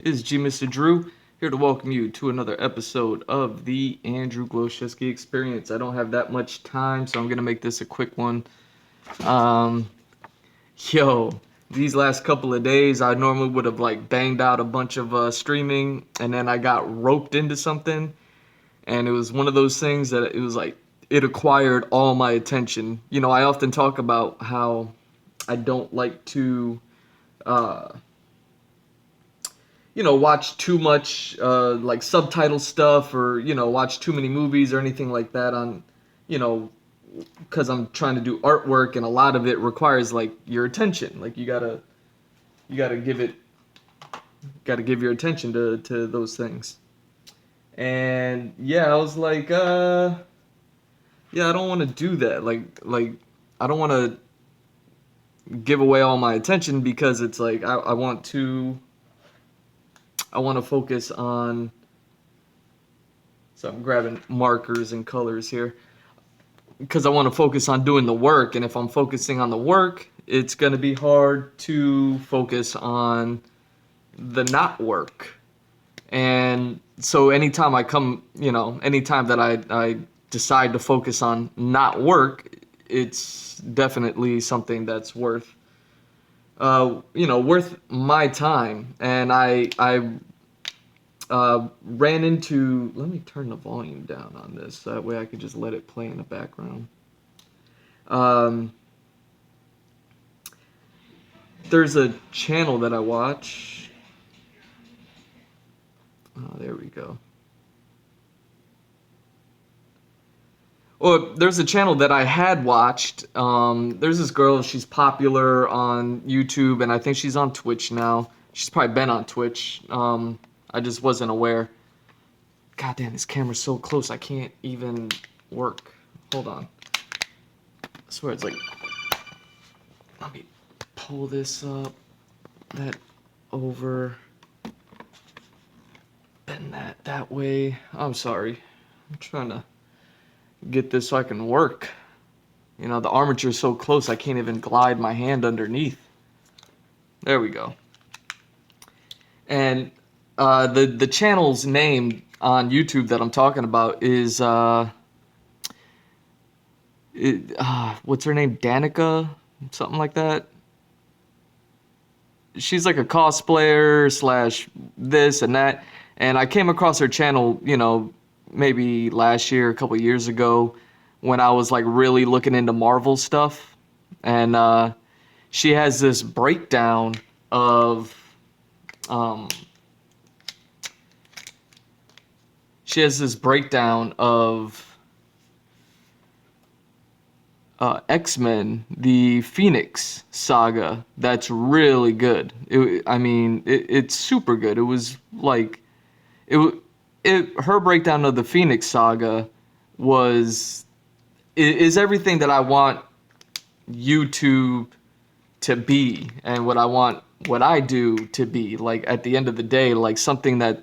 Is G Mr. Drew here to welcome you to another episode of the Andrew Glowczewski Experience. I don't have that much time, so I'm gonna make this a quick one. Um, yo, these last couple of days, I normally would have like banged out a bunch of streaming, and then I got roped into something, and it was one of those things that it was like it acquired all my attention. I often talk about how I don't like to. Uh, watch too much like subtitle stuff or, watch too many movies or anything like that on, you know, because I'm trying to do artwork and a lot of it requires like your attention. Like you gotta give your attention to those things. And yeah, I was like, yeah, I don't want to do that. Like I don't want to give away all my attention because it's like I want to focus on. So I'm grabbing markers and colors here because I want to focus on doing the work. And if I'm focusing on the work, it's going to be hard to focus on the not work. And so anytime that I decide to focus on not work, it's definitely something that's worth my time. And I ran into. Let me turn the volume down on this. That way I could just let it play in the background. Um, there's a channel that I watch. Oh, there we go. Well, there's a channel that I had watched. There's this girl. She's popular on YouTube, and I think she's on Twitch now. She's probably been on Twitch. I just wasn't aware. God damn, this camera's so close. I can't even work. Hold on. I swear it's like. Let me pull this up. That over. Bend that way. I'm sorry. I'm trying to get this so I can work. The armature's so close I can't even glide my hand underneath. There we go. And the channel's name on YouTube that I'm talking about is what's her name? Danica? Something like that. She's like a cosplayer slash this and that. And I came across her channel, maybe last year, a couple years ago, when I was like really looking into Marvel stuff. And she has this breakdown of um, she has this breakdown of X-Men, the Phoenix saga. That's really good. It's super good. It was like her breakdown of the Phoenix saga was is everything that I want YouTube to be and what I do to be. Like at the end of the day, like something that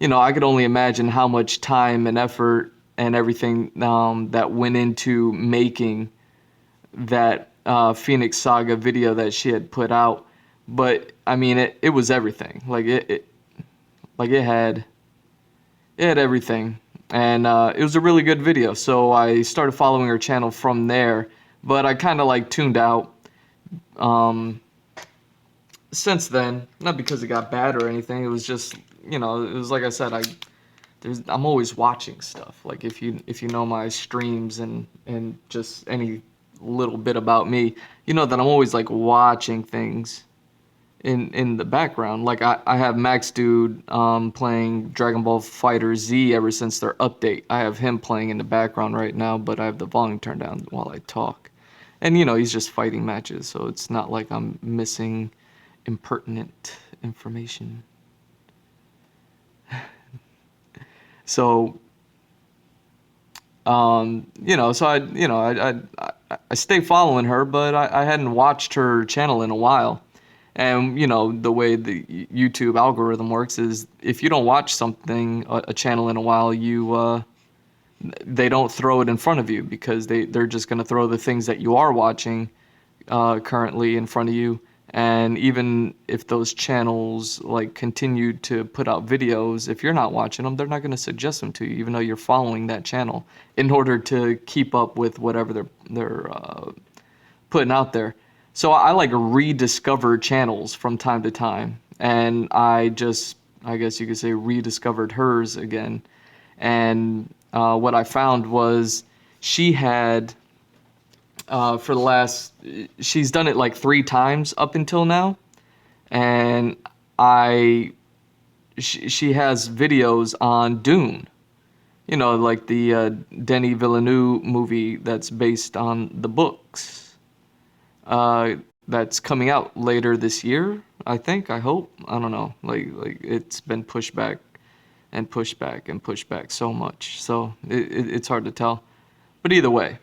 I could only imagine how much time and effort and everything that went into making that Phoenix Saga video that she had put out. But I mean, it was everything. Like it had everything, and it was a really good video. So I started following her channel from there. But I kind of like tuned out since then. Not because it got bad or anything. It was just it was like I said. I'm always watching stuff. Like if you know my streams and just any little bit about me, you know that I'm always like watching things in the background. Like I have Max Dude playing Dragon Ball Fighter Z ever since their update. I have him playing in the background right now, but I have the volume turned down while I talk. And he's just fighting matches, so it's not like I'm missing impertinent information. So so I stay following her, but I hadn't watched her channel in a while. And the way the YouTube algorithm works is if you don't watch something, a channel in a while, they don't throw it in front of you because they're just going to throw the things that you are watching currently in front of you And even if those channels like continue to put out videos, if you're not watching them, they're not going to suggest them to you, even though you're following that channel in order to keep up with whatever they're putting out there. So I like rediscover channels from time to time, and I guess you could say, rediscovered hers again. And what I found was she had for the last, she's done it like 3 times up until now, and she has videos on Dune. You know, like the Denis Villeneuve movie that's based on the books. That's coming out later this year, I think. I hope. I don't know. Like it's been pushed back and pushed back and pushed back so much, so it's hard to tell. But either way,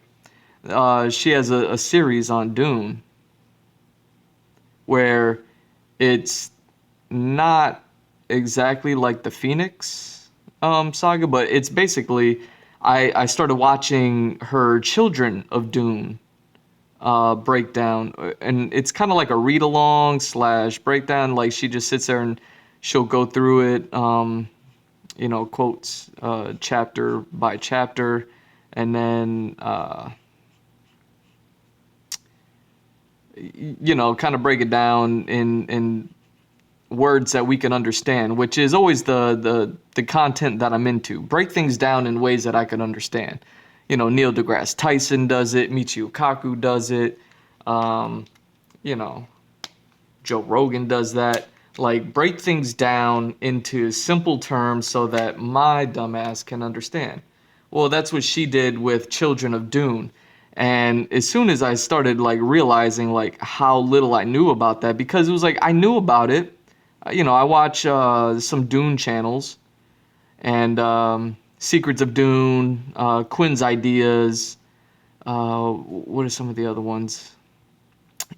she has a series on Dune where it's not exactly like the Phoenix saga, but it's basically I started watching her Children of Dune breakdown, and it's kind of like a read along slash breakdown. Like she just sits there and she'll go through it, quotes chapter by chapter, and then kind of break it down in words that we can understand, which is always the content that I'm into. Break things down in ways that I can understand. Neil deGrasse Tyson does it, Michio Kaku does it, Joe Rogan does that. Like, break things down into simple terms so that my dumbass can understand. Well, that's what she did with Children of Dune. And as soon as I started like realizing like how little I knew about that, because it was like I knew about it, I watch some Dune channels, and Secrets of Dune, Quinn's Ideas. What are some of the other ones?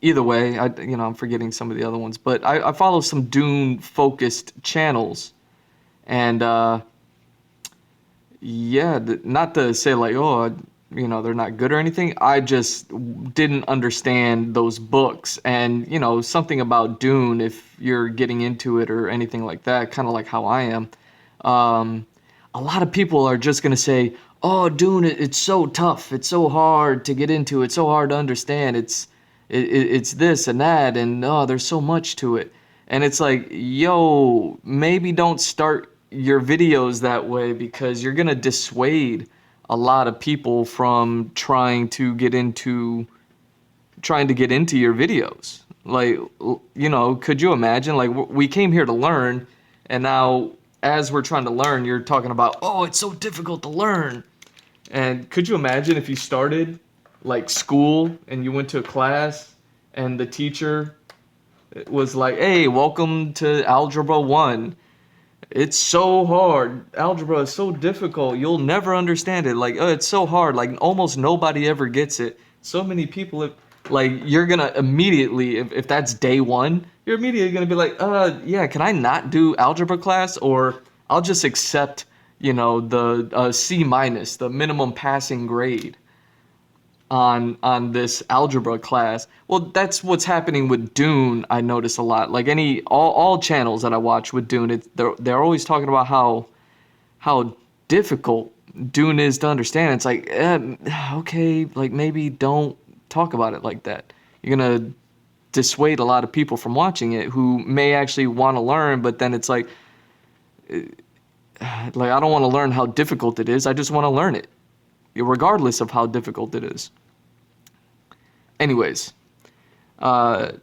Either way, I'm forgetting some of the other ones, but I follow some Dune focused channels, and yeah, not to say like, oh, they're not good or anything. I just didn't understand those books, and something about Dune, if you're getting into it or anything like that, kind of like how I am. A lot of people are just gonna say, "Oh, Dune, it's so tough. It's so hard to get into. It's so hard to understand. It's this and that, and oh, there's so much to it." And it's like, yo, maybe don't start your videos that way, because you're gonna dissuade a lot of people from trying to get into your videos. Like, could you imagine? Like, we came here to learn, and now as we're trying to learn, you're talking about, oh, it's so difficult to learn. And could you imagine if you started like school and you went to a class and the teacher was like, hey, welcome to Algebra 1. It's so hard. Algebra is so difficult. You'll never understand it. Like, oh, it's so hard. Like, almost nobody ever gets it. So many people have, like, you're gonna immediately, if that's day one, you're immediately gonna be like, yeah, can I not do algebra class? Or I'll just accept, the C minus, the minimum passing grade on this algebra class. Well, that's what's happening with Dune. I notice a lot. Like all channels that I watch with Dune, they're always talking about how difficult Dune is to understand. It's like, okay, like maybe don't talk about it like that. You're gonna dissuade a lot of people from watching it who may actually want to learn, but then it's like I don't want to learn how difficult it is. I just want to learn it, regardless of how difficult it is. Anyways, well,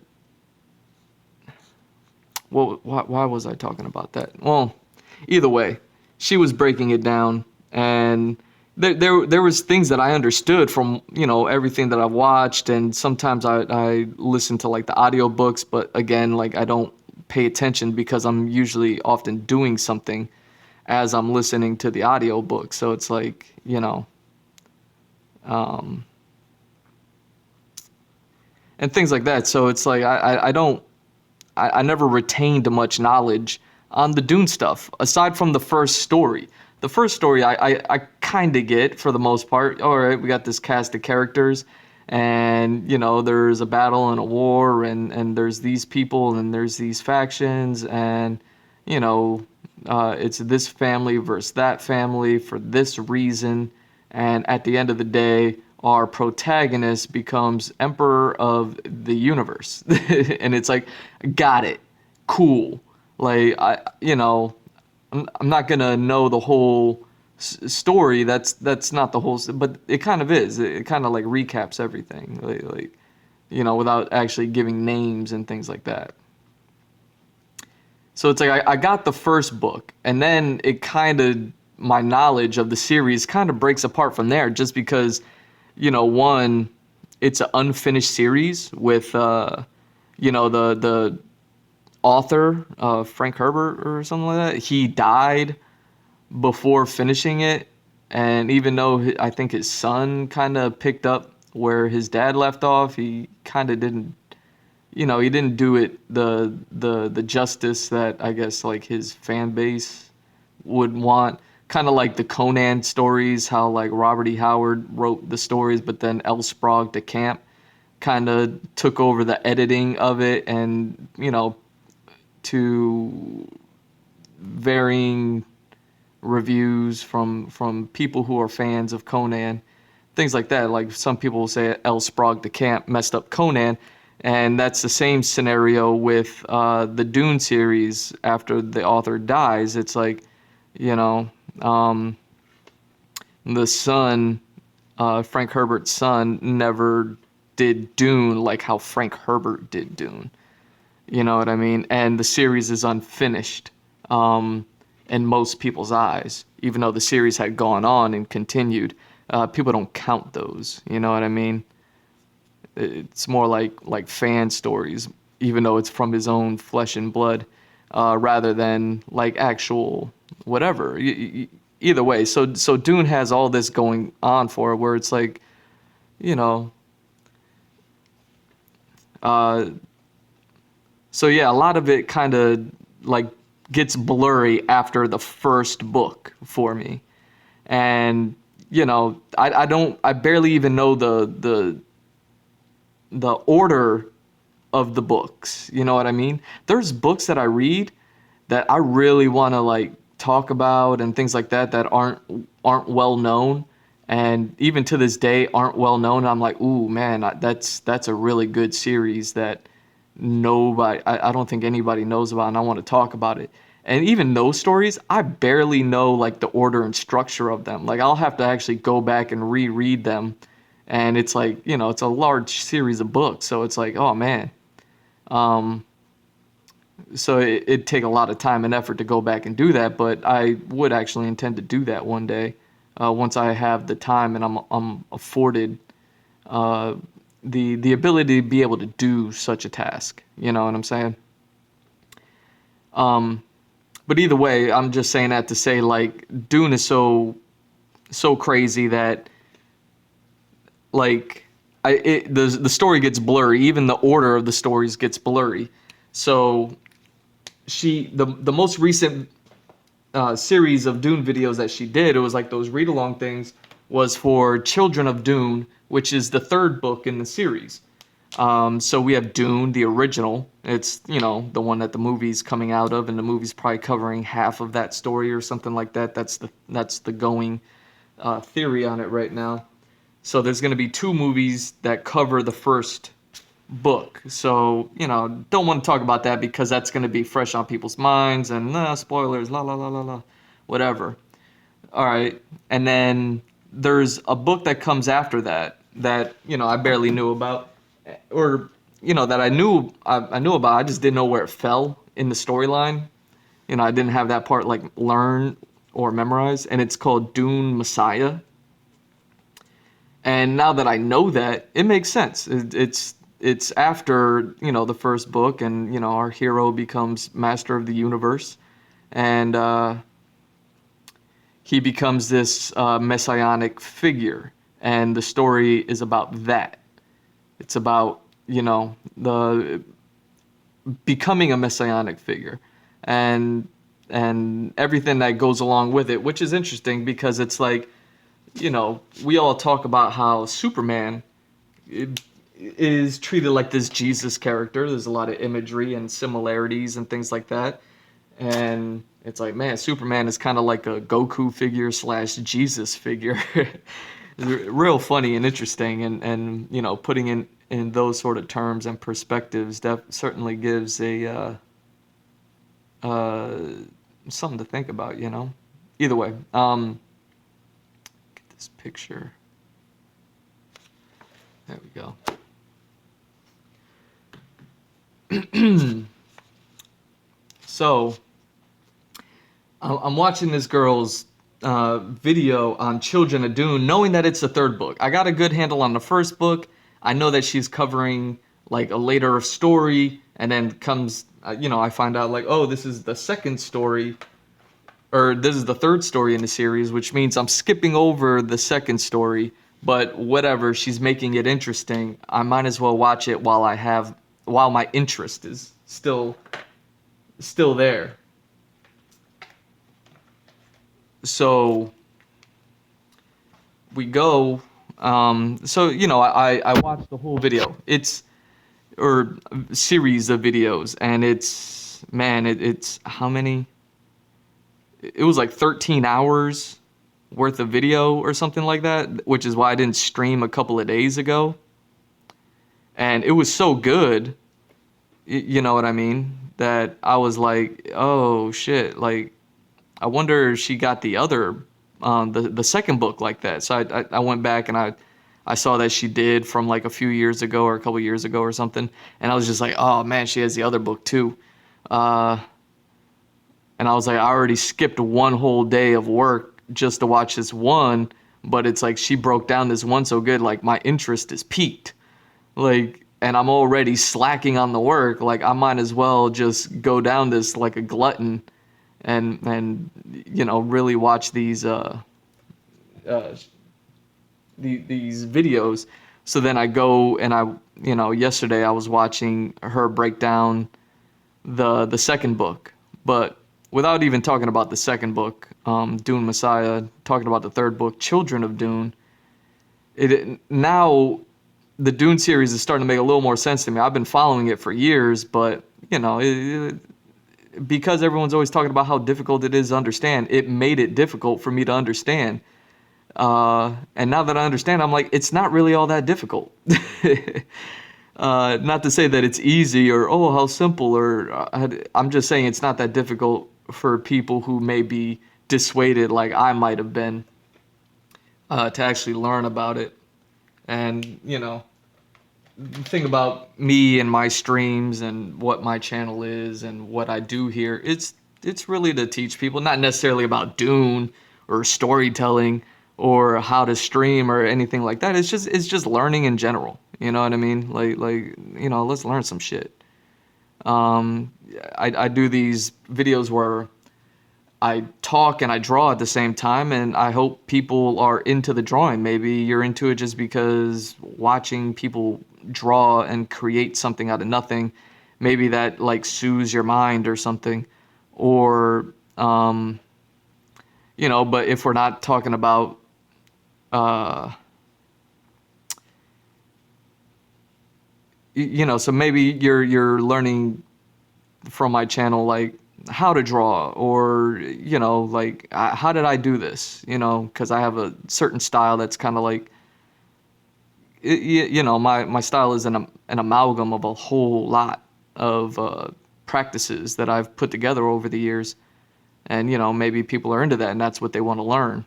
why was I talking about that? Well, either way, she was breaking it down, and there was things that I understood from everything that I watched, and sometimes I listen to like the audiobooks, but again, like I don't pay attention because I'm usually often doing something as I'm listening to the audiobook. So it's like, and things like that. So it's like I never retained much knowledge on the Dune stuff, aside from the first story. The first story I kind of get for the most part. All right, we got this cast of characters, and there's a battle and a war, and there's these people and there's these factions, and you know it's this family versus that family for this reason, and at the end of the day, our protagonist becomes emperor of the universe. And it's like, got it, cool. Like, I'm not gonna know the whole story. That's not the whole, but it kind of is. It kind of like recaps everything, without actually giving names and things like that. So it's like I got the first book, and then it kind of, my knowledge of the series kind of breaks apart from there, just because, one, it's an unfinished series with, the author, Frank Herbert or something like that. He died before finishing it, and even though I think his son kind of picked up where his dad left off, he kind of didn't, he didn't do it the justice that I guess like his fan base would want. Kind of like the Conan stories, how like Robert E. Howard wrote the stories, but then L. Sprague de Camp kind of took over the editing of it, and to varying reviews from people who are fans of Conan, things like that. Like some people will say L. Sprague de Camp messed up Conan, and that's the same scenario with the Dune series. After the author dies, it's like, the son, Frank Herbert's son, never did Dune like how Frank Herbert did Dune. You know what I mean? And the series is unfinished in most people's eyes, even though the series had gone on and continued. People don't count those. You know what I mean? It's more like fan stories, even though it's from his own flesh and blood, rather than like actual whatever. Either way, so Dune has all this going on for it, where it's like, so yeah, a lot of it kind of like gets blurry after the first book for me, and I barely even know the order of the books. You know what I mean? There's books that I read that I really want to like talk about and things like that aren't well known, and even to this day aren't well known. I'm like, ooh man, that's a really good series that I don't think anybody knows about, and I want to talk about it. And even those stories, I barely know like the order and structure of them. Like I'll have to actually go back and reread them, and it's like, it's a large series of books, so it's like, oh man. So it'd take a lot of time and effort to go back and do that, but I would actually intend to do that one day, once I have the time and I'm afforded the ability to be able to do such a task. You know what I'm saying? But either way, I'm just saying that to say like Dune is so crazy that like the story gets blurry. Even the order of the stories gets blurry. So the most recent series of Dune videos that she did, it was like those read along things, was for Children of Dune, which is the third book in the series. So we have Dune, the original. It's, the one that the movie's coming out of, and the movie's probably covering half of that story or something like that. That's the going theory on it right now. So there's going to be two movies that cover the first book. So, don't want to talk about that because that's going to be fresh on people's minds, and spoilers, la la la la la, whatever. All right. And then there's a book that comes after that I barely knew about, or that I knew about. I just didn't know where it fell in the storyline. I didn't have that part like learn or memorize, and it's called Dune Messiah. And now that I know that, it makes sense. It's after the first book, and our hero becomes master of the universe, and he becomes this messianic figure, and the story is about that. It's about the becoming a messianic figure, and everything that goes along with it, which is interesting because it's like, we all talk about how Superman is treated like this Jesus character. There's a lot of imagery and similarities and things like that. And it's like, man, Superman is kind of like a Goku figure slash Jesus figure. Real funny and interesting, and putting in those sort of terms and perspectives, that certainly gives a uh, something to think about. Either way, get this picture. There we go. So I'm watching this girl's video on Children of Dune, knowing that it's the third book. I got a good handle on the first book. I know that she's covering like a later story, and then comes, I find out like, oh, this is the second story, or this is the third story in the series, which means I'm skipping over the second story. But whatever, she's making it interesting. I might as well watch it while my interest is still there. So we go. I watched the whole video. Or series of videos, and it's how many? It was like 13 hours worth of video or something like that, which is why I didn't stream a couple of days ago. And it was so good, you know what I mean, that I was like, oh shit, like I wonder if she got the other, the second book like that. So I went back and I saw that she did from like a few years ago or a couple years ago or something. And I was just like, oh man, she has the other book too. And I was like, I already skipped one whole day of work just to watch this one. But it's like she broke down this one so good, like my interest is piqued. Like, and I'm already slacking on the work. Like I might as well just go down this like a glutton and really watch these videos. So then I go and yesterday I was watching her break down the second book, but without even talking about the second book, Dune Messiah, talking about the third book, Children of Dune. Now the Dune series is starting to make a little more sense to me. I've been following it for years, but because everyone's always talking about how difficult it is to understand, it made it difficult for me to understand. And now that I understand, I'm like, it's not really all that difficult. Not to say that it's easy or, oh, how simple, or I'm just saying it's not that difficult for people who may be dissuaded, like I might have been, to actually learn about it. And, the thing about me and my streams and what my channel is and what I do here, it's really to teach people, not necessarily about Dune or storytelling or how to stream or anything like that. It's just learning in general. You know what I mean? Like let's learn some shit. I do these videos where I talk and I draw at the same time, and I hope people are into the drawing. Maybe you're into it just because watching people draw and create something out of nothing, maybe that like soothes your mind or something. Or but if we're not talking about so maybe you're learning from my channel like how to draw, or like how did I do this, because I have a certain style that's kind of like my style is an amalgam of a whole lot of practices that I've put together over the years, and maybe people are into that and that's what they want to learn,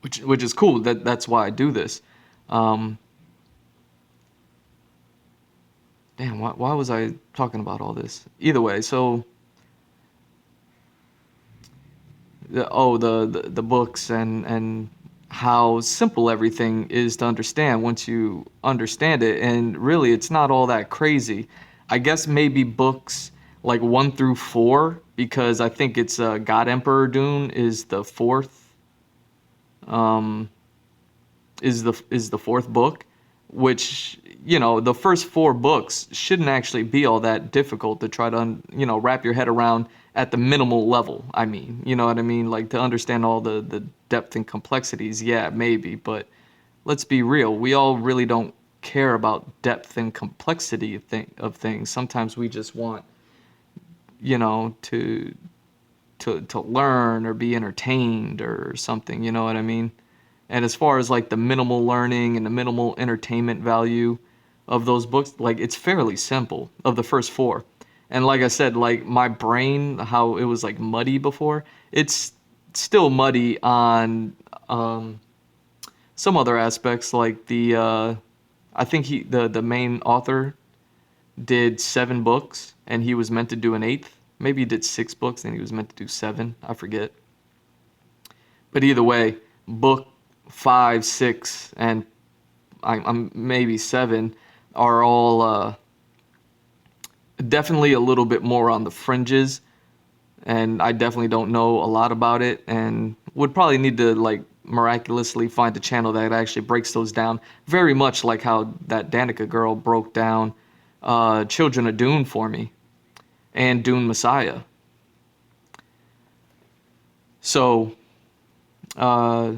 which is cool. That's why I do this. Damn, why was I talking about all this? Either way, so the books and how simple everything is to understand once you understand it, and really it's not all that crazy. I guess maybe books like 1 through 4, because I think it's God Emperor Dune is the fourth is the fourth book, which the first 4 books shouldn't actually be all that difficult to try to wrap your head around at the minimal level. I mean, you know what I mean, like to understand all the depth and complexities, yeah, maybe, but let's be real. We all really don't care about depth and complexity of things. Sometimes we just want, to learn or be entertained or something, you know what I mean? And as far as like the minimal learning and the minimal entertainment value of those books, like it's fairly simple of the first four. And like I said, like my brain, how it was like muddy before, it's still muddy on some other aspects, like I think the main author did 7 books and he was meant to do an eighth. Maybe he did 6 books and he was meant to do seven. I forget. But either way, book 5, 6, and I'm maybe 7 are all definitely a little bit more on the fringes, and I definitely don't know a lot about it, and would probably need to like miraculously find a channel that actually breaks those down, very much like how that Danica girl broke down Children of Dune for me and Dune Messiah. So I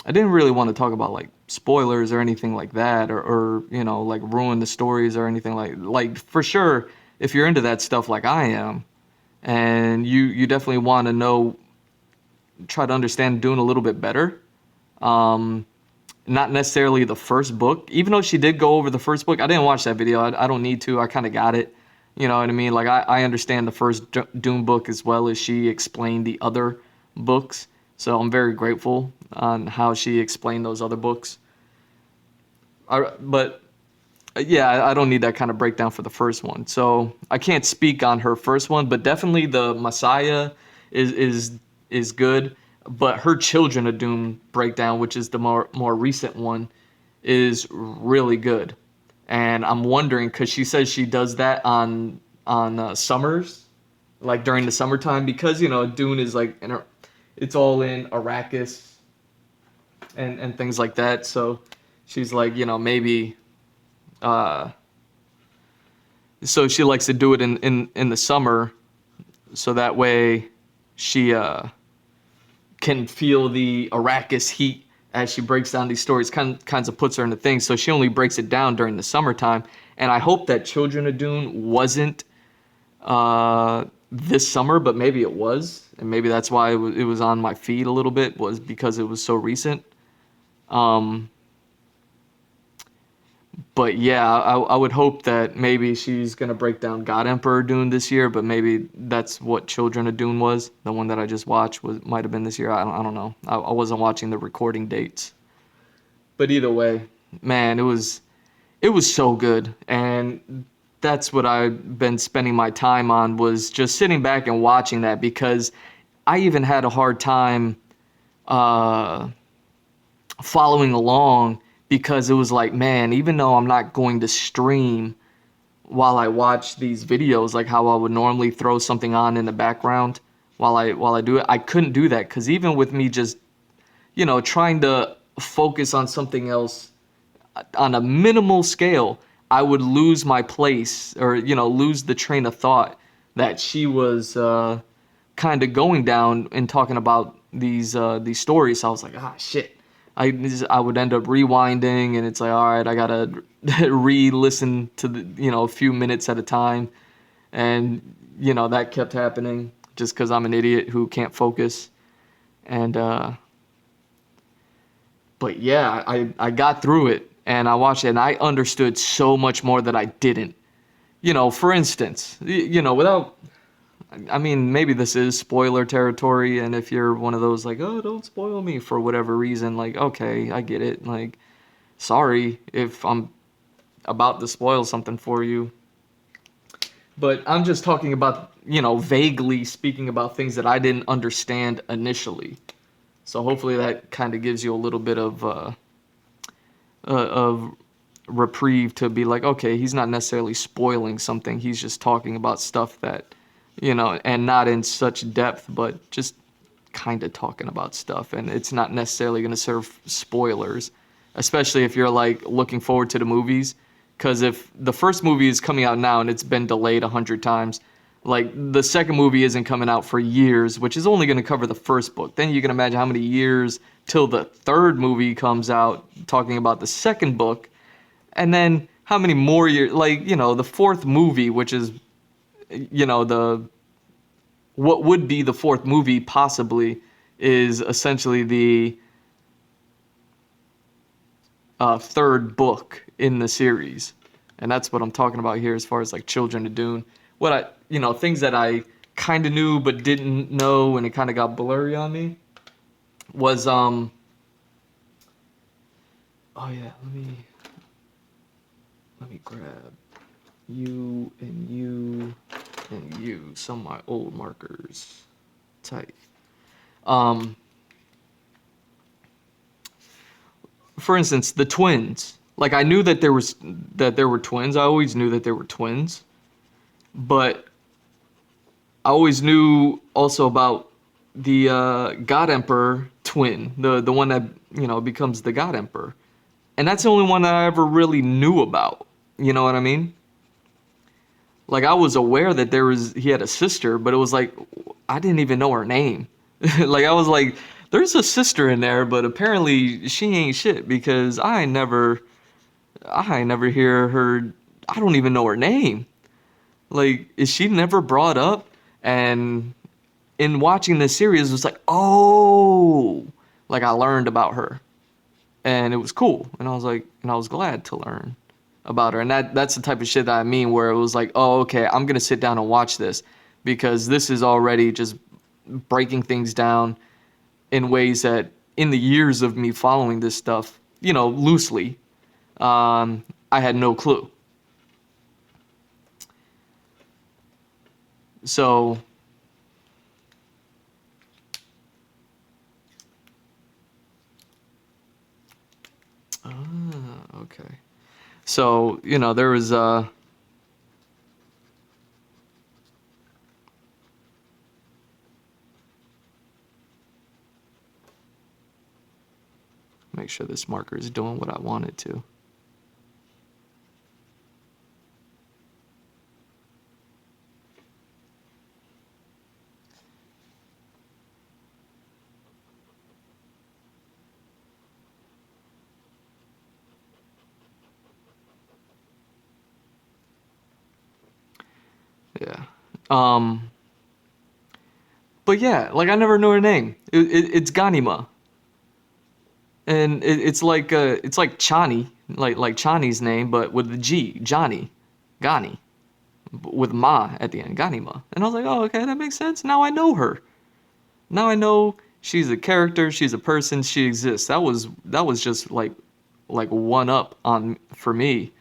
didn't really want to talk about like spoilers or anything like that, or like ruin the stories or anything like for sure. If you're into that stuff like I am, and you definitely want to know, try to understand Dune a little bit better. Not necessarily the first book, even though she did go over the first book. I didn't watch that video. I don't need to. I kind of got it. You know what I mean? Like I understand the first Dune book as well as she explained the other books. So I'm very grateful on how she explained those other books. But yeah, I don't need that kind of breakdown for the first one. So I can't speak on her first one, but definitely the Messiah is good. But her Children of Doom breakdown, which is the more recent one, is really good. And I'm wondering, because she says she does that on summers, like during the summertime, because Dune is like it's all in Arrakis and things like that. So she's like, maybe. So she likes to do it in the summer, so that way she can feel the Arrakis heat as she breaks down these stories. Kinds of puts her into things. So she only breaks it down during the summertime. And I hope that Children of Dune wasn't this summer, but maybe it was, and maybe that's why it was on my feed a little bit, was because it was so recent. But yeah, I would hope that maybe she's gonna break down God Emperor Dune this year, but maybe that's what Children of Dune was. The one that I just watched might have been this year. I don't know. I wasn't watching the recording dates. But either way, man, it was so good, and that's what I've been spending my time on, was just sitting back and watching that, because I even had a hard time following along, because it was like, man, even though I'm not going to stream while I watch these videos, like how I would normally throw something on in the background while I do it, I couldn't do that, because even with me just trying to focus on something else on a minimal scale, I would lose my place, or lose the train of thought that she was kind of going down and talking about these stories. So I was like, shit. I would end up rewinding, and it's like, all right, I gotta re-listen to the a few minutes at a time, and that kept happening just because I'm an idiot who can't focus, and but yeah, I got through it, and I watched it, and I understood so much more that I didn't. For instance, without, I mean, maybe this is spoiler territory, and if you're one of those like, oh, don't spoil me for whatever reason, like, okay, I get it. Like, sorry if I'm about to spoil something for you. But I'm just talking about, vaguely speaking about things that I didn't understand initially. So hopefully that kind of gives you a little bit of reprieve to be like, okay, he's not necessarily spoiling something. He's just talking about stuff that, and not in such depth, but just kind of talking about stuff. And it's not necessarily going to serve spoilers, especially if you're like looking forward to the movies. Because if the first movie is coming out now and it's been delayed 100 times, like the second movie isn't coming out for years, which is only going to cover the first book. Then you can imagine how many years till the third movie comes out talking about the second book. And then how many more years, like, the fourth movie, which is, the what would be the fourth movie possibly, is essentially the third book in the series. And that's what I'm talking about here as far as like Children of Dune. What things that I kind of knew but didn't know, and it kind of got blurry on me, was, oh yeah, let me grab you and you and you, some of my old markers. Tight. For instance, the twins. Like, I knew that there were twins. I always knew that there were twins, but I always knew also about the God Emperor twin, the one that becomes the God Emperor, and that's the only one that I ever really knew about. You know what I mean? Like, I was aware that he had a sister, but it was like I didn't even know her name. Like, I was like, there's a sister in there, but apparently she ain't shit because I ain't never hear her. I don't even know her name. Like, is she never brought up? And in watching this series, it was like, oh, like I learned about her, and it was cool. And I was glad to learn about her. And that's the type of shit that I mean, where it was like, oh, okay, I'm gonna sit down and watch this because this is already just breaking things down in ways that, in the years of me following this stuff, loosely, I had no clue. So, okay. So, there was make sure this marker is doing what I want it to. Yeah. Um, but yeah, like I never knew her name. It's Ganima, and it's like Chani, like Chani's name, but with the G, Johnny, Gani, with Ma at the end, Ganima. And I was like, oh, okay, that makes sense. Now I know her. Now I know she's a character, she's a person, she exists. That was just like one up on for me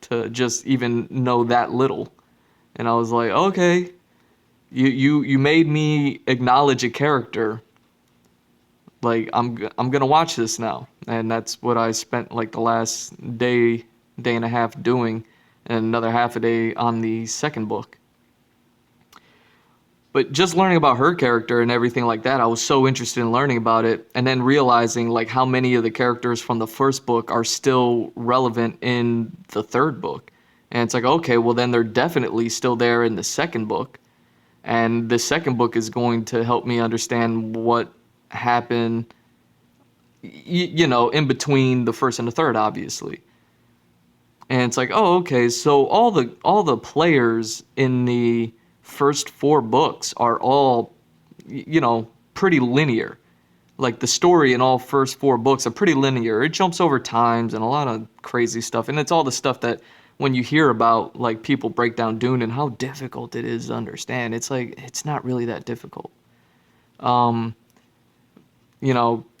to just even know that little. And I was like, okay, you made me acknowledge a character. Like, I'm gonna watch this now, and that's what I spent like the last day and a half doing, and another half a day on the second book. But just learning about her character and everything like that, I was so interested in learning about it, and then realizing like how many of the characters from the first book are still relevant in the third book. And it's like, okay, well then they're definitely still there in the second book. And the second book is going to help me understand what happened, in between the first and the third, obviously. And it's like, oh, okay, so all the players in the first four books are all, pretty linear. Like, the story in all first four books are pretty linear. It jumps over times and a lot of crazy stuff. And it's all the stuff that when you hear about like people break down Dune and how difficult it is to understand, it's like it's not really that difficult. Um,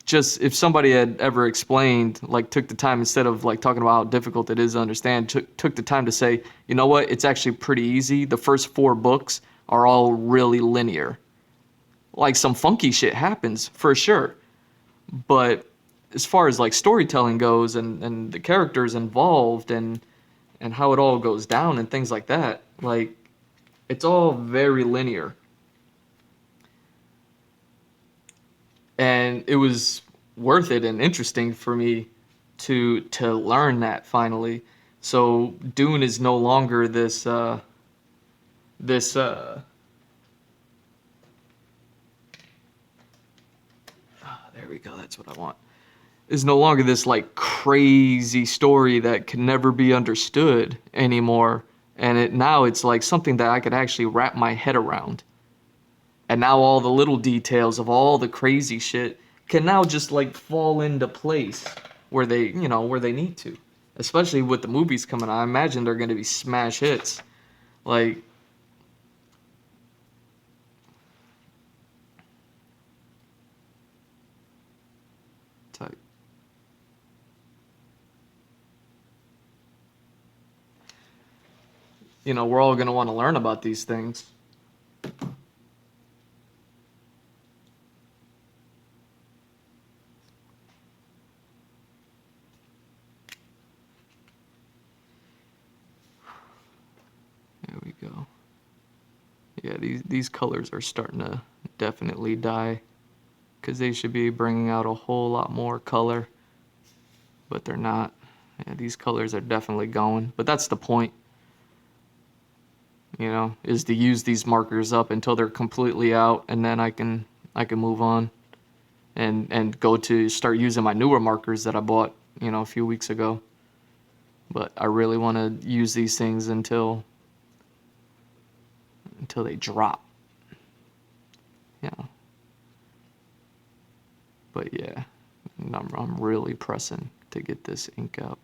just if somebody had ever explained, like took the time instead of like talking about how difficult it is to understand, took the time to say, you know what, it's actually pretty easy. The first four books are all really linear. Like some funky shit happens for sure. But as far as like storytelling goes and the characters involved and how it all goes down and things like that, like it's all very linear. And it was worth it and interesting for me to learn that finally. So Dune is no longer this There we go. That's what I want. Is no longer this like crazy story that can never be understood anymore. And now it's like something that I could actually wrap my head around. And now all the little details of all the crazy shit can now just like fall into place where where they need to. Especially with the movies coming out. I imagine they're going to be smash hits. Like, type. We're all going to want to learn about these things. There we go. Yeah, these colors are starting to definitely die because they should be bringing out a whole lot more color, but they're not. Yeah, these colors are definitely going, but that's the point, is to use these markers up until they're completely out, and then I can move on and go to start using my newer markers that I bought, a few weeks ago. But I really want to use these things until they drop. But yeah, I'm really pressing to get this ink out.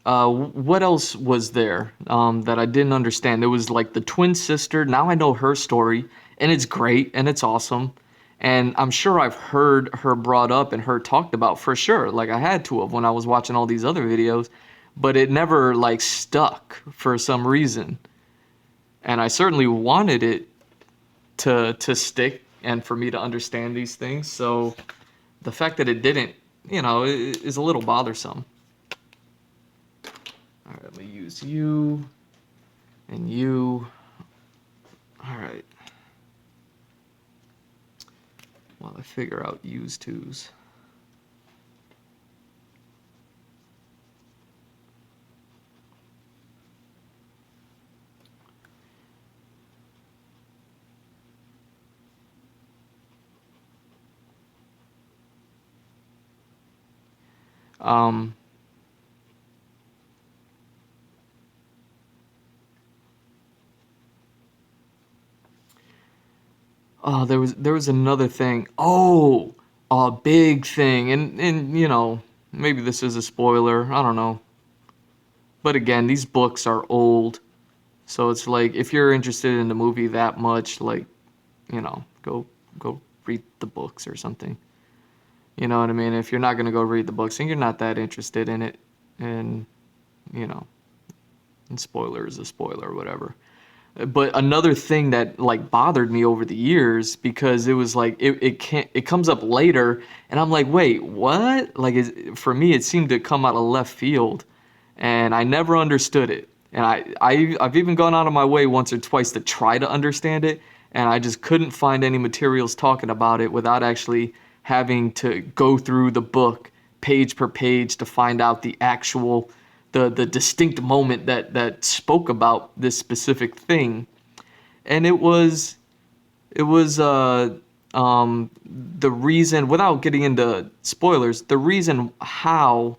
What else was there that I didn't understand? It was like the twin sister. Now I know her story, and it's great and it's awesome. And I'm sure I've heard her brought up and her talked about for sure. Like I had to have when I was watching all these other videos, but it never like stuck for some reason. And I certainly wanted it to stick and for me to understand these things. So the fact that it didn't, is a little bothersome. All right, let me use you and you. All right. While I figure out use twos. Oh, there was another thing. Oh, a big thing, and maybe this is a spoiler. I don't know. But again, these books are old, so it's like if you're interested in the movie that much, like, go read the books or something. You know what I mean? If you're not gonna go read the books and you're not that interested in it, and you know, and spoiler is a spoiler or whatever. But another thing that like bothered me over the years because it was like it comes up later and I'm like, wait, what? Like for me it seemed to come out of left field and I never understood it. And I've even gone out of my way once or twice to try to understand it and I just couldn't find any materials talking about it without actually having to go through the book page per page to find out the actual the distinct moment that spoke about this specific thing, and it was the reason, without getting into spoilers, the reason how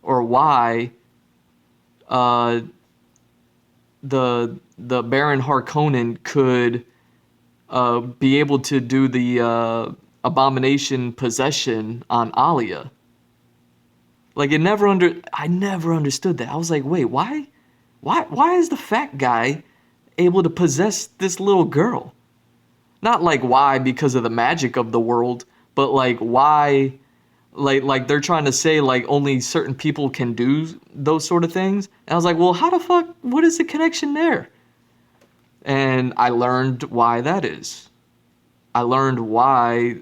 or why the Baron Harkonnen could be able to do the abomination possession on Alia. Like I never understood that. I was like, wait, why is the fat guy able to possess this little girl? Not like why because of the magic of the world, but like why, like they're trying to say like only certain people can do those sort of things. And I was like, well, how the fuck? What is the connection there? And I learned why that is. I learned why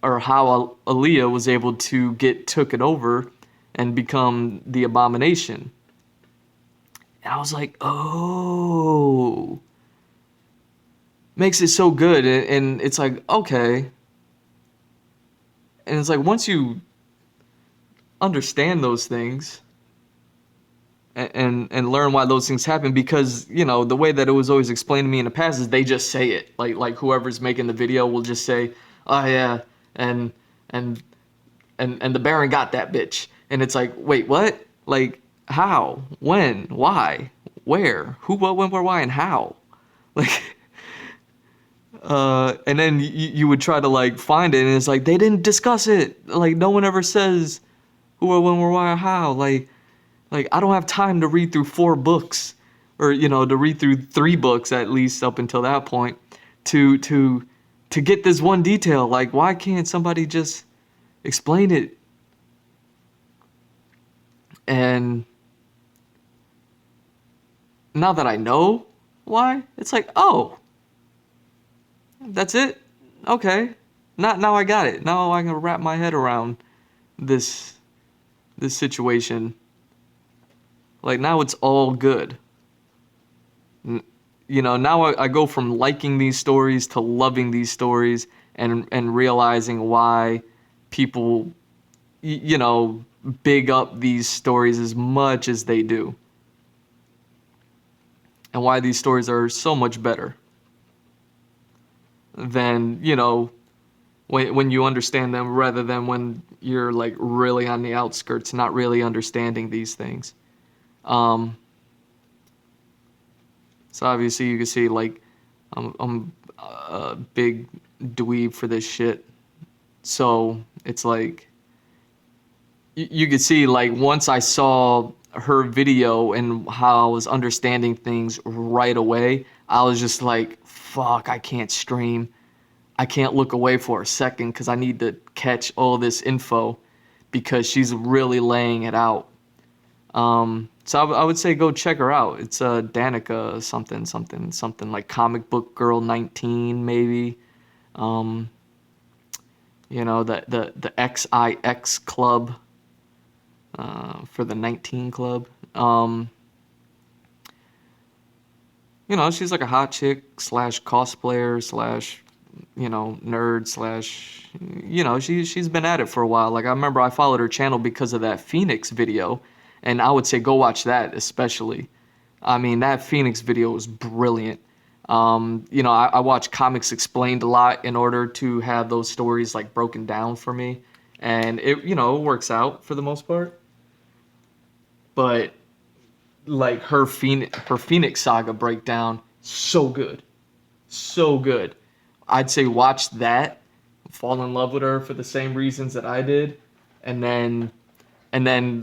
or how Aaliyah was able to get taken over and become the abomination. And I was like, oh, makes it so good. And it's like, okay. And it's like, once you understand those things, and learn why those things happen, because the way that it was always explained to me in the past is they just say it, like whoever's making the video will just say, oh yeah, and and and the Baron got that bitch, and it's like, wait, what? Like, how, when, why, where, who, what, when, where, why, and how? Like, and then you would try to like find it, and it's like they didn't discuss it. Like, no one ever says who, what, when, where, why, or how. Like I don't have time to read through 4 books, or to read through 3 books at least up until that point, to get this one detail. Like, why can't somebody just explain it? And now that I know why, it's like, oh, that's it? Okay. Now I got it. Now I can wrap my head around this situation. Like, now it's all good. Now I go from liking these stories to loving these stories, and realizing why people, big up these stories as much as they do. And why these stories are so much better than, when you understand them, rather than when you're like really on the outskirts, not really understanding these things. So obviously you can see, like, I'm a big dweeb for this shit. So it's like, you could see, like, once I saw her video and how I was understanding things right away, I was just like, fuck, I can't stream. I can't look away for a second because I need to catch all this info, because she's really laying it out. So I would say go check her out. It's Danica something like Comic Book Girl 19 maybe. The XIX Club, for the 19 Club. She's like a hot chick / cosplayer / nerd / she's been at it for a while. Like, I remember I followed her channel because of that Phoenix video, and I would say go watch that especially. I mean, that Phoenix video was brilliant. I watch Comics Explained a lot in order to have those stories like broken down for me, and it works out for the most part. But like her Phoenix Saga breakdown, so good, so good. I'd say watch that, fall in love with her for the same reasons that I did, and then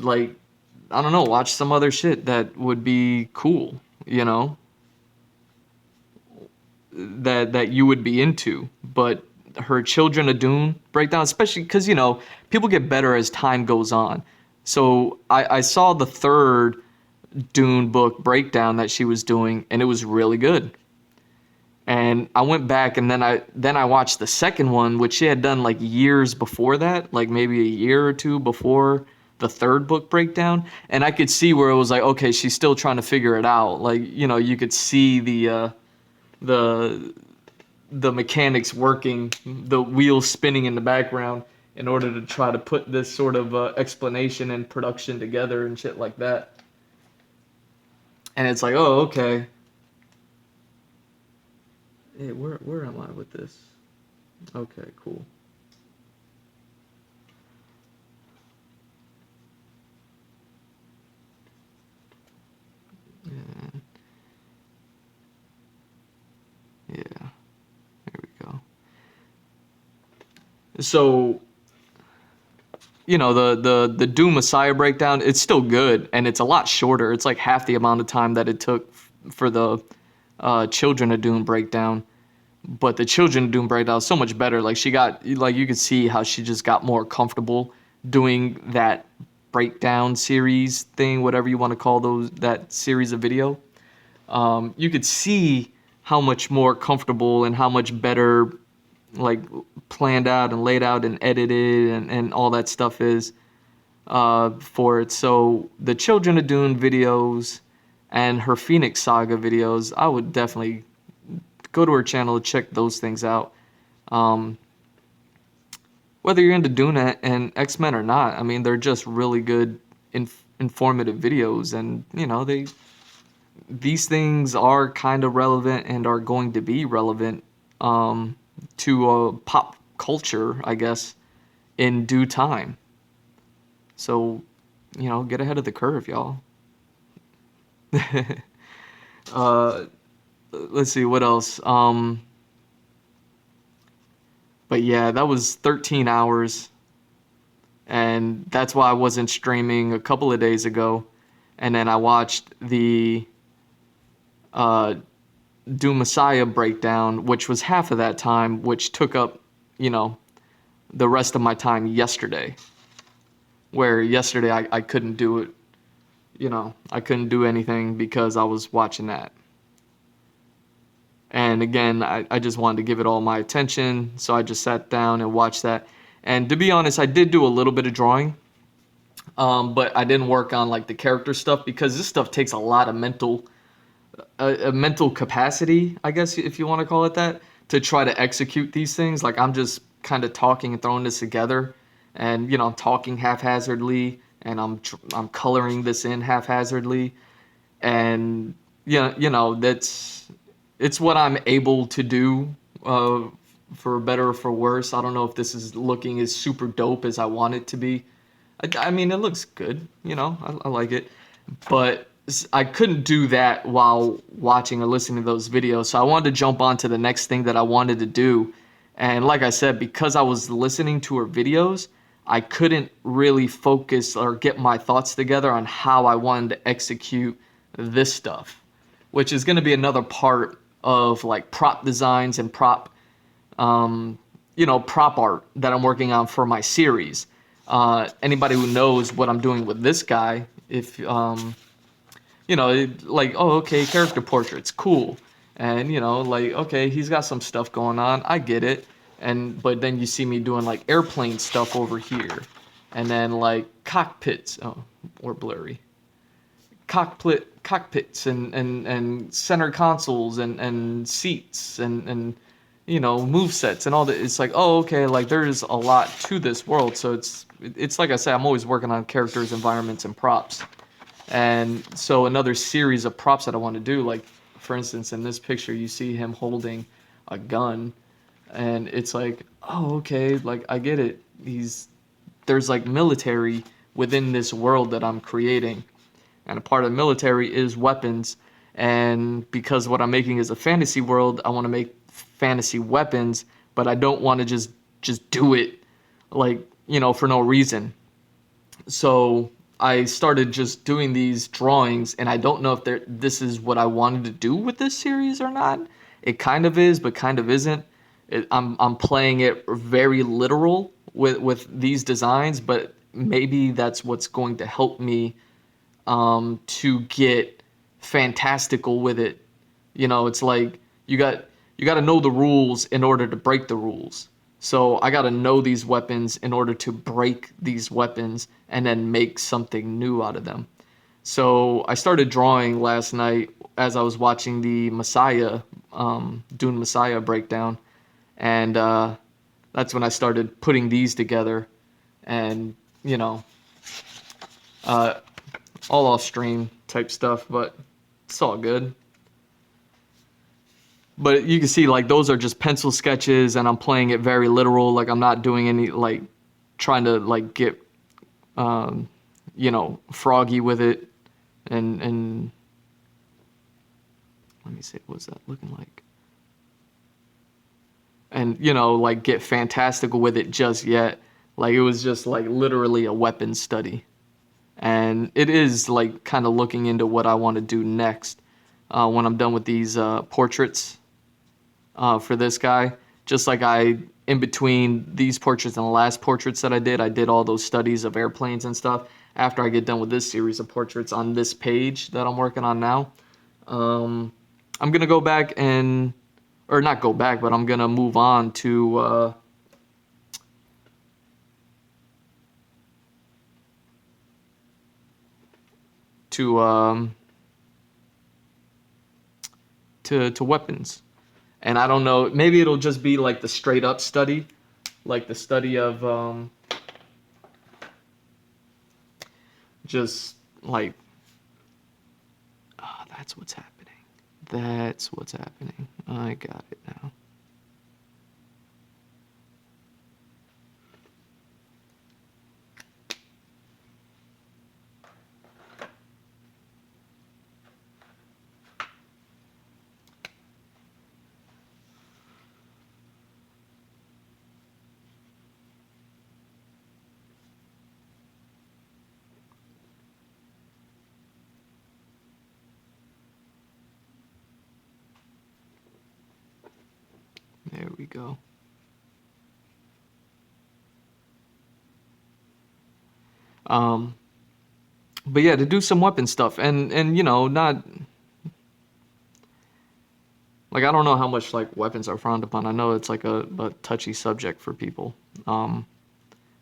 like, I don't know, watch some other shit that would be cool, that you would be into. But her Children of Dune breakdown, especially because people get better as time goes on. So I saw the 3rd Dune book breakdown that she was doing, and it was really good. And I went back, and then I watched the 2nd one, which she had done like years before that, like maybe a year or 2 before the 3rd book breakdown. And I could see where it was like, okay, she's still trying to figure it out. Like, you could see the mechanics working, the wheels spinning in the background in order to try to put this sort of explanation and production together and shit like that. And it's like, oh, okay. Hey, where am I with this? Okay, cool. Yeah. There we go. So, the Doom Messiah breakdown, it's still good, and it's a lot shorter. It's like half the amount of time that it took for the Children of Doom breakdown. But the Children of Doom breakdown is so much better. Like, she got, like, you could see how she just got more comfortable doing that breakdown series thing, whatever you want to call that series of video. You could see how much more comfortable and how much better, like, planned out and laid out and edited and all that stuff is for it. So the Children of Dune videos and her Phoenix Saga videos, I would definitely go to her channel to check those things out. Whether you're into Dune and X-Men or not, I mean, they're just really good informative videos, and these things are kind of relevant and are going to be relevant to pop culture, I guess, in due time. So, get ahead of the curve, y'all. uh, let's see what else. But yeah, that was 13 hours, and that's why I wasn't streaming a couple of days ago. And then I watched the uh, Doom Messiah breakdown, which was half of that time, which took up, you know, the rest of my time yesterday. Where yesterday I couldn't do it, I couldn't do anything because I was watching that. And again, I just wanted to give it all my attention, so I just sat down and watched that. And to be honest, I did do a little bit of drawing, but I didn't work on like the character stuff because this stuff takes a lot of a mental capacity, I guess if you want to call it that, to try to execute these things. Like I'm just kind of talking and throwing this together, and I'm talking haphazardly, and I'm coloring this in haphazardly, and that's it's what I'm able to do, for better or for worse. I don't know if this is looking as super dope as I want it to be. I mean, it looks good, I like it, but I couldn't do that while watching or listening to those videos. So I wanted to jump on to the next thing that I wanted to do. And like I said, because I was listening to her videos, I couldn't really focus or get my thoughts together on how I wanted to execute this stuff, which is going to be another part of like prop designs and prop art that I'm working on for my series. Anybody who knows what I'm doing with this guy, if like, oh, okay, character portraits, cool. And, like, okay, he's got some stuff going on. I get it. But then you see me doing like airplane stuff over here. And then like cockpits, or blurry. Cockpits and center consoles and seats and move sets and all that. It's like, oh, okay, like there's a lot to this world. So it's like I said, I'm always working on characters, environments, and props. And so another series of props that I want to do, like for instance, in this picture, you see him holding a gun, and it's like, oh, okay, like I get it. There's like military within this world that I'm creating, and a part of the military is weapons. And because what I'm making is a fantasy world, I want to make fantasy weapons, but I don't want to just do it like, for no reason. So I started just doing these drawings, and I don't know if this is what I wanted to do with this series or not. It kind of is, but kind of isn't. I'm playing it very literal with these designs, but maybe that's what's going to help me to get fantastical with it. It's like you got to know the rules in order to break the rules. So I got to know these weapons in order to break these weapons and then make something new out of them. So I started drawing last night as I was watching the Dune Messiah breakdown, and that's when I started putting these together, and uh, all off stream type stuff, but it's all good. But you can see like those are just pencil sketches, and I'm playing it very literal. Like I'm not doing any like trying to like get froggy with it, and let me see, what's that looking like? And like get fantastical with it just yet. Like it was just like literally a weapons study, and it is like kind of looking into what I want to do next when I'm done with these portraits. For this guy, just like in between these portraits and the last portraits that I did all those studies of airplanes and stuff. After I get done with this series of portraits on this page that I'm working on now, I'm gonna go back or not go back, but I'm gonna move on to weapons. And I don't know, maybe it'll just be like the straight up study, like the study of just like, that's what's happening. That's what's happening. I got it now. There we go. Um, but yeah, to do some weapon stuff, and you know, not like I don't know how much like weapons are frowned upon. I know it's like a touchy subject for people, and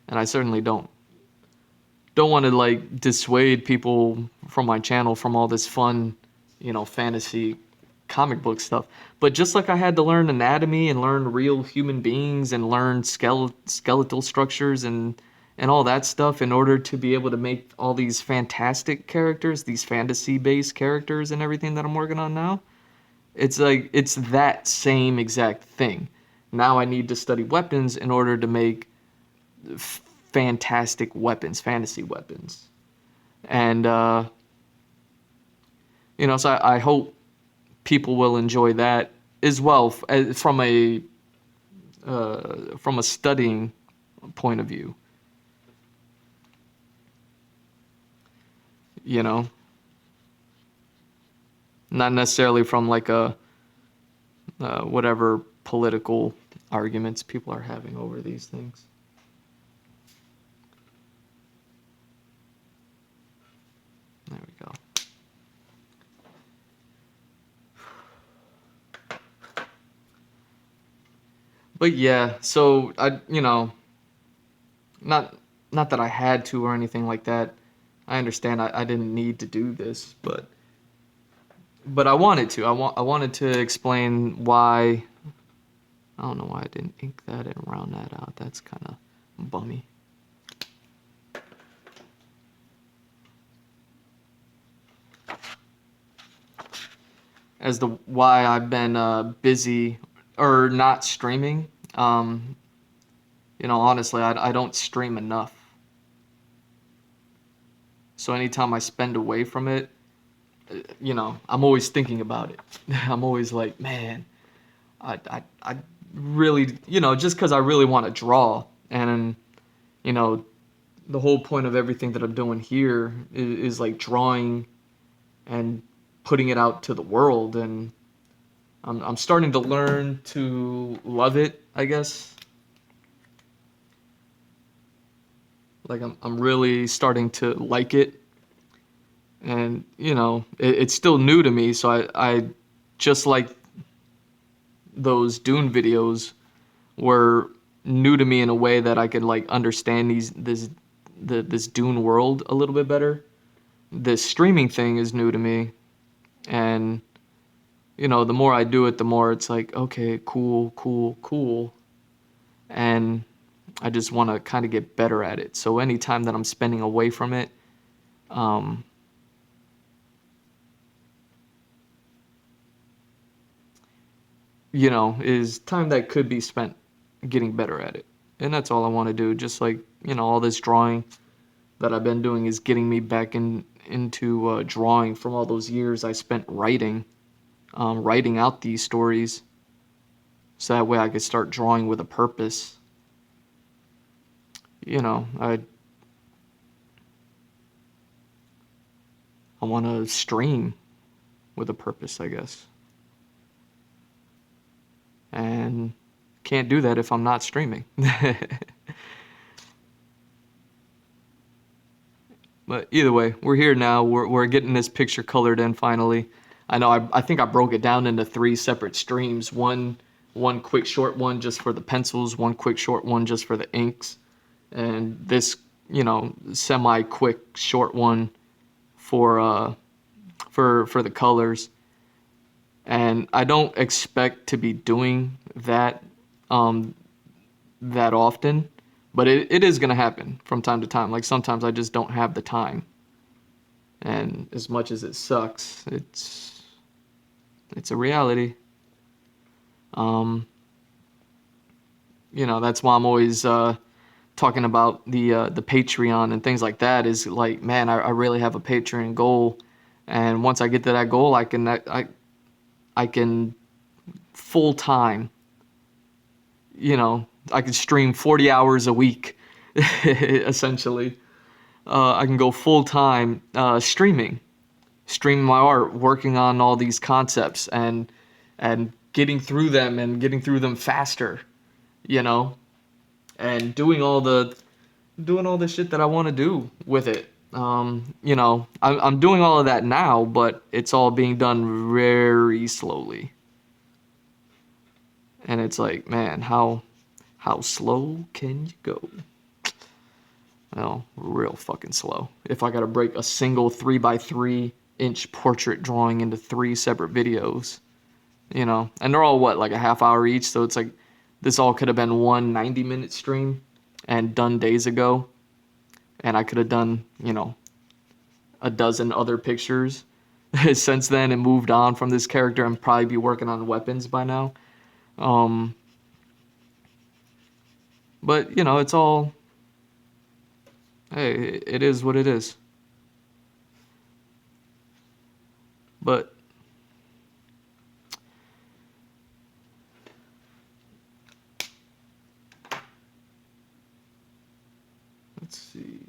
I certainly don't want to like dissuade people from my channel from all this fun, you know, fantasy comic book stuff. But just like I had to learn anatomy and learn real human beings and learn skeletal structures and all that stuff in order to be able to make all these fantastic characters, these fantasy-based characters and everything that I'm working on now, it's like it's that same exact thing. Now I need to study weapons in order to make fantastic weapons, fantasy weapons. And you know, so I hope people will enjoy that as well from a studying point of view. You know, not necessarily from like a whatever political arguments people are having over these things. There we go. But yeah, so you know, not not that I had to or anything like that. I understand I didn't need to do this, but I wanted to. I wanted to explain why. I don't know why I didn't ink that and round that out. That's kind of bummy. As the why I've been busy or not streaming. You know, honestly, I don't stream enough. So anytime I spend away from it, you know, I'm always thinking about it. I'm always like, man, I really, you know, just because I really want to draw. And, you know, the whole point of everything that I'm doing here is like drawing and putting it out to the world. And I'm starting to learn to love it, I guess. Like I'm really starting to like it. And, you know, it's still new to me. So I just like those Dune videos were new to me in a way that I could like understand this Dune world a little bit better. This streaming thing is new to me, and you know, the more I do it, the more it's like, okay, cool, cool, cool, and I just want to kind of get better at it. So anytime that I'm spending away from it, um, you know, is time that could be spent getting better at it. And that's all I want to do. Just like, you know, all this drawing that I've been doing is getting me back into drawing from all those years I spent writing, writing out these stories. So that way I could start drawing with a purpose. You know, I want to stream with a purpose, I guess. And can't do that if I'm not streaming. But either way, we're here now. We're getting this picture colored in finally. I know I think I broke it down into three separate streams. One quick short one just for the pencils, one quick short one just for the inks, and this, you know, semi quick short one for for the colors. And I don't expect to be doing that um, that often, but it is gonna happen from time to time. Like sometimes I just don't have the time. as much as it sucks, it's a reality. Um, that's why I'm always talking about the Patreon and things like that. Is like, man, I really have a Patreon goal, and once I get to that goal, I can full time. I can stream 40 hours a week, essentially. I can go full time streaming my art, working on all these concepts and getting through them faster, you know, and doing all the shit that I want to do with it. I'm doing all of that now, but it's all being done very slowly. And it's like, man, how slow can you go? Well, real fucking slow. If I gotta break a single 3x3 inch portrait drawing into 3 separate videos, and they're all what, like a half hour each, so it's like this all could have been one 90-minute stream and done days ago, and I could have done, a dozen other pictures since then and moved on from this character and probably be working on weapons by now. Um, but it's all, hey, it is what it is. But let's see.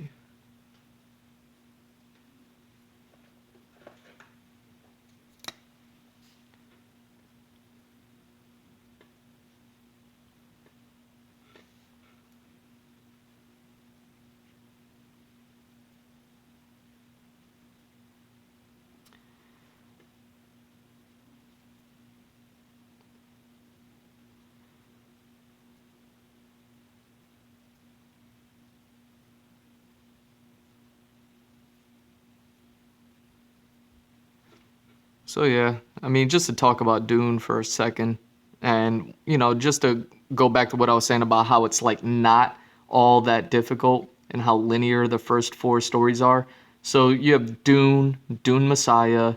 So yeah, I mean, just to talk about Dune for a second, and just to go back to what I was saying about how it's like not all that difficult and how linear the first four stories are. So you have Dune, Dune Messiah,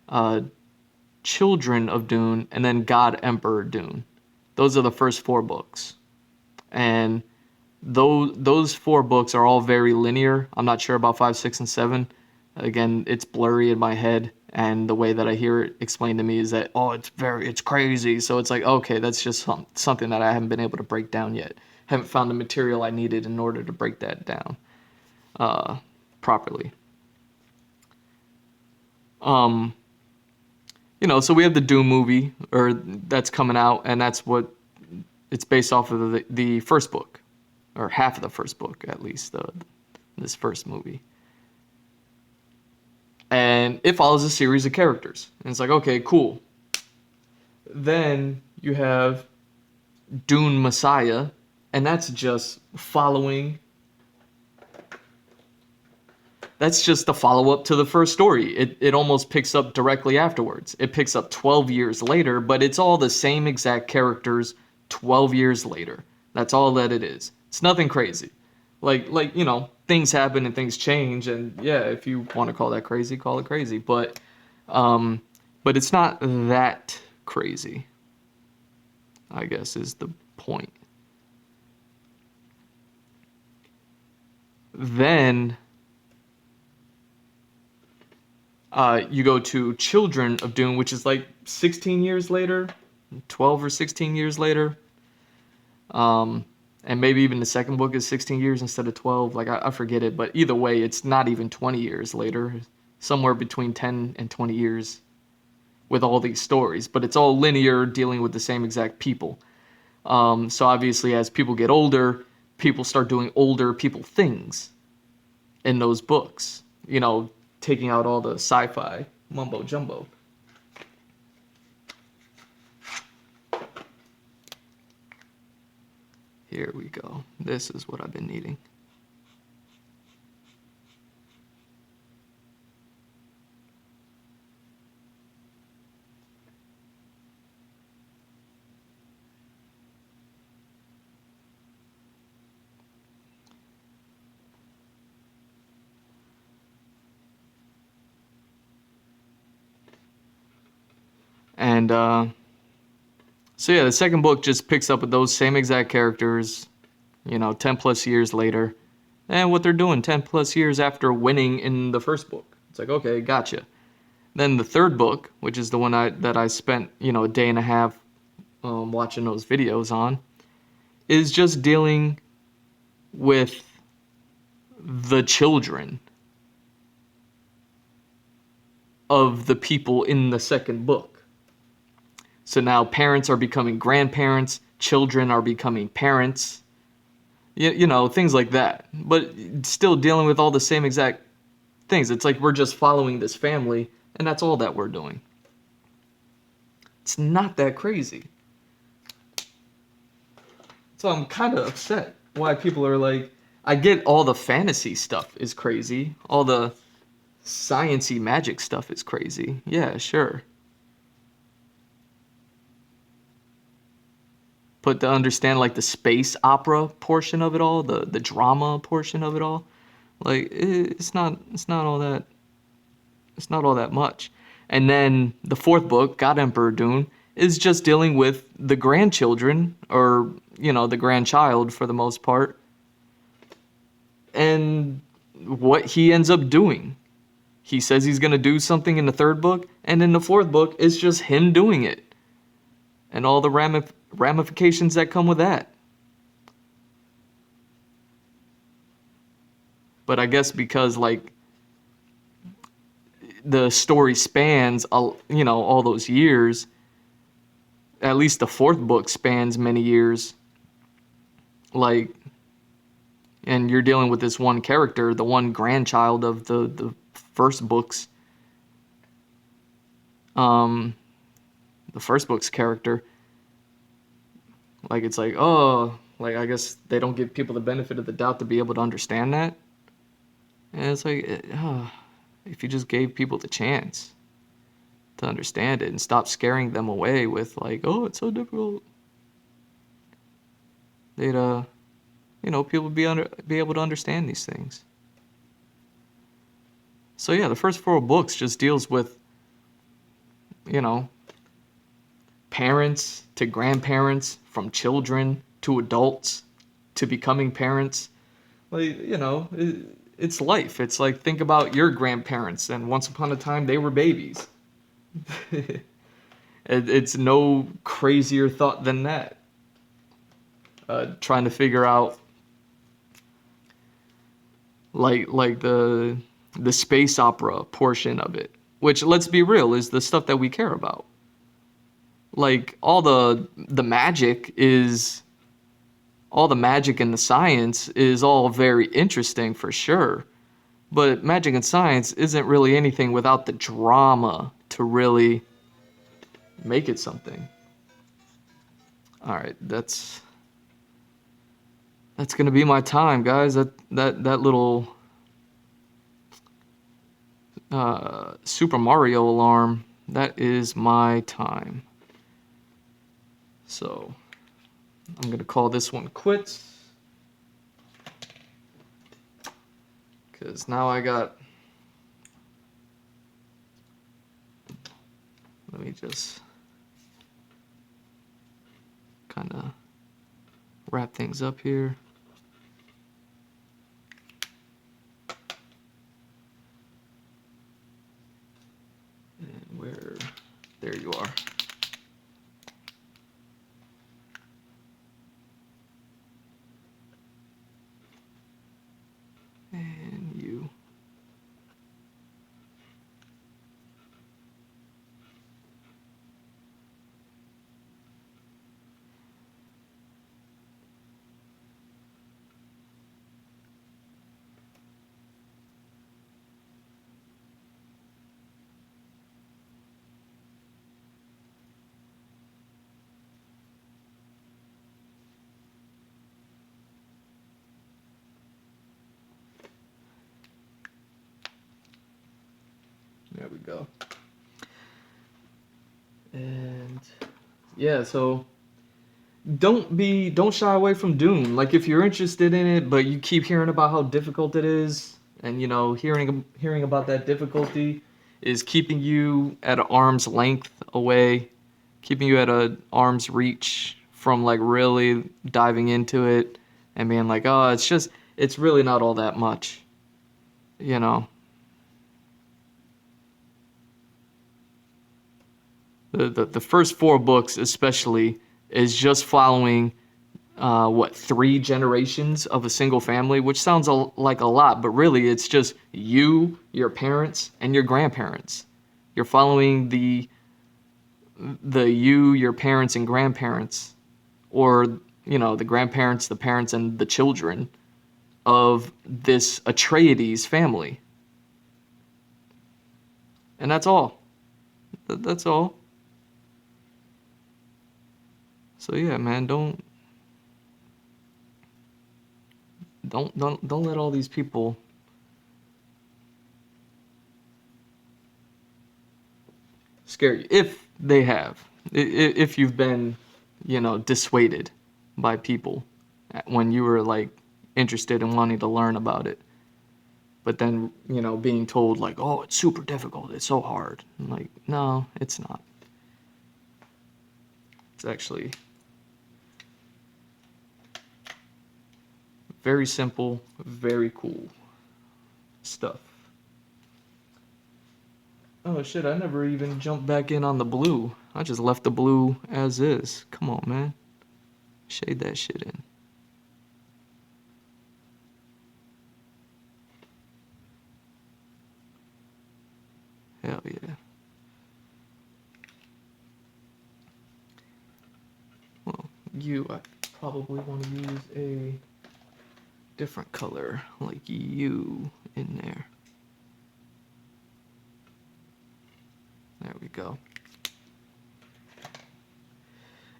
uh, Children of Dune, and then God Emperor Dune. Those are the first four books, and those four books are all very linear. I'm not sure about 5, 6, and 7. Again, it's blurry in my head, and the way that I hear it explained to me is that, oh, it's crazy. So it's like, okay, that's just something that I haven't been able to break down yet. Haven't found the material I needed in order to break that down uh, properly. Um, so we have the Doom movie, or that's coming out, and that's what it's based off of the first book, or half of the first book at least. This first movie. And it follows a series of characters. And it's like, okay, cool. Then you have Dune Messiah, and that's just following. That's just the follow up to the first story. It almost picks up directly afterwards. It picks up 12 years later, but it's all the same exact characters 12 years later. That's all that it is. It's nothing crazy. Things happen and things change, and yeah, if you want to call that crazy, call it crazy. But it's not that crazy, I guess, is the point. Then you go to Children of Doom, which is like 16 years later, 12 or 16 years later. And maybe even the second book is 16 years instead of 12. Like, I forget it, but either way, it's not even 20 years later. Somewhere between 10 and 20 years with all these stories. But it's all linear, dealing with the same exact people. So obviously, as people get older, people start doing older people things in those books. Taking out all the sci-fi mumbo jumbo. Here we go. This is what I've been needing. And so yeah, the second book just picks up with those same exact characters, 10 plus years later, and what they're doing 10 plus years after winning in the first book. It's like, okay, gotcha. Then the third book, which is the one that I spent, a day and a half watching those videos on, is just dealing with the children of the people in the second book. So now parents are becoming grandparents, children are becoming parents, things like that. But still dealing with all the same exact things. It's like we're just following this family, and that's all that we're doing. It's not that crazy. So I'm kind of upset why people are like, I get all the fantasy stuff is crazy. All the science-y magic stuff is crazy. Yeah, sure. But to understand like the space opera portion of it all, the drama portion of it all, like it's not all that much. And then the fourth book, God Emperor Dune, is just dealing with the grandchildren, or the grandchild for the most part, and what he ends up doing. He says he's going to do something in the third book, and in the fourth book, it's just him doing it. And all the ramifications that come with that. But I guess because, like, the story spans, all those years, at least the fourth book spans many years, like, and you're dealing with this one character, the one grandchild of the first book's, the first book's character. Like, it's like, oh, like, I guess they don't give people the benefit of the doubt to be able to understand that. And it's like, if you just gave people the chance to understand it and stop scaring them away with like, oh, it's so difficult, they'd, people would be able to understand these things. So yeah, the first four books just deals with, parents to grandparents, from children to adults to becoming parents. Like, it's life. It's like, think about your grandparents, and once upon a time they were babies. It's no crazier thought than that. Trying to figure out like the space opera portion of it, which, let's be real, is the stuff that we care about. Like, all the magic and the science is all very interesting for sure. But magic and science isn't really anything without the drama to really make it something. All right, that's gonna be my time, guys. That little Super Mario alarm, that is my time. So I'm gonna call this one quits, because now I got, let me just kind of wrap things up here. And there you are. And you. There we go. And yeah, so don't shy away from Dune. Like, if you're interested in it, but you keep hearing about how difficult it is, and hearing about that difficulty is keeping you at arm's length away, keeping you at a arm's reach from like really diving into it and being like, oh, it's really not all that much, you know. The first four books especially is just following three generations of a single family, which sounds like a lot, but really it's just you, your parents, and your grandparents. You're following your parents and grandparents, or the grandparents, the parents, and the children of this Atreides family, and that's all. That's all. So yeah, man, don't let all these people scare you. If they have, if you've been, dissuaded by people when you were like interested in wanting to learn about it, but then being told like, oh, it's super difficult, it's so hard. I'm like, no, it's not. It's actually very simple, very cool stuff. Oh shit, I never even jumped back in on the blue. I just left the blue as is. Come on, man. Shade that shit in. Hell yeah. Well, I probably want to use a different color, like you in there. There we go.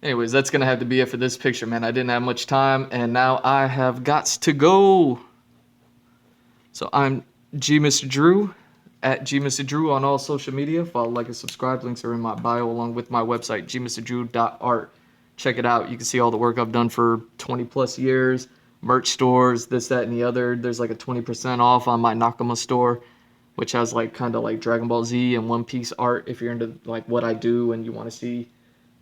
Anyways, that's gonna have to be it for this picture, man. I didn't have much time, and now I have got to go. So I'm G Mr. Drew, at G Mr. Drew on all social media. Follow, like, and subscribe. Links are in my bio, along with my website, gmrdrew.art. Check it out. You can see all the work I've done for 20 plus years. Merch stores, this, that, and the other. There's like a 20% off on my Nakama store, which has like kind of like Dragon Ball Z and One Piece art. If you're into like what I do and you want to see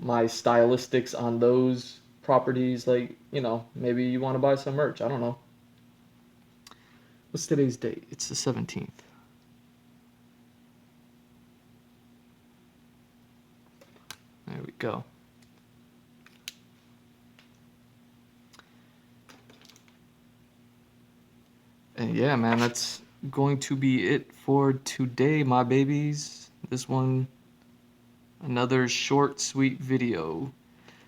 my stylistics on those properties, like, maybe you want to buy some merch. I don't know. What's today's date? It's the 17th. There we go. And yeah, man, that's going to be it for today, my babies. This one, another short, sweet video.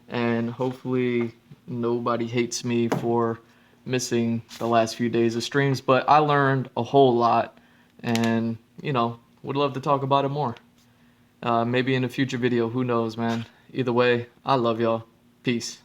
And hopefully nobody hates me for missing the last few days of streams, but I learned a whole lot and, would love to talk about it more. Maybe in a future video, who knows, man. Either way, I love y'all. Peace.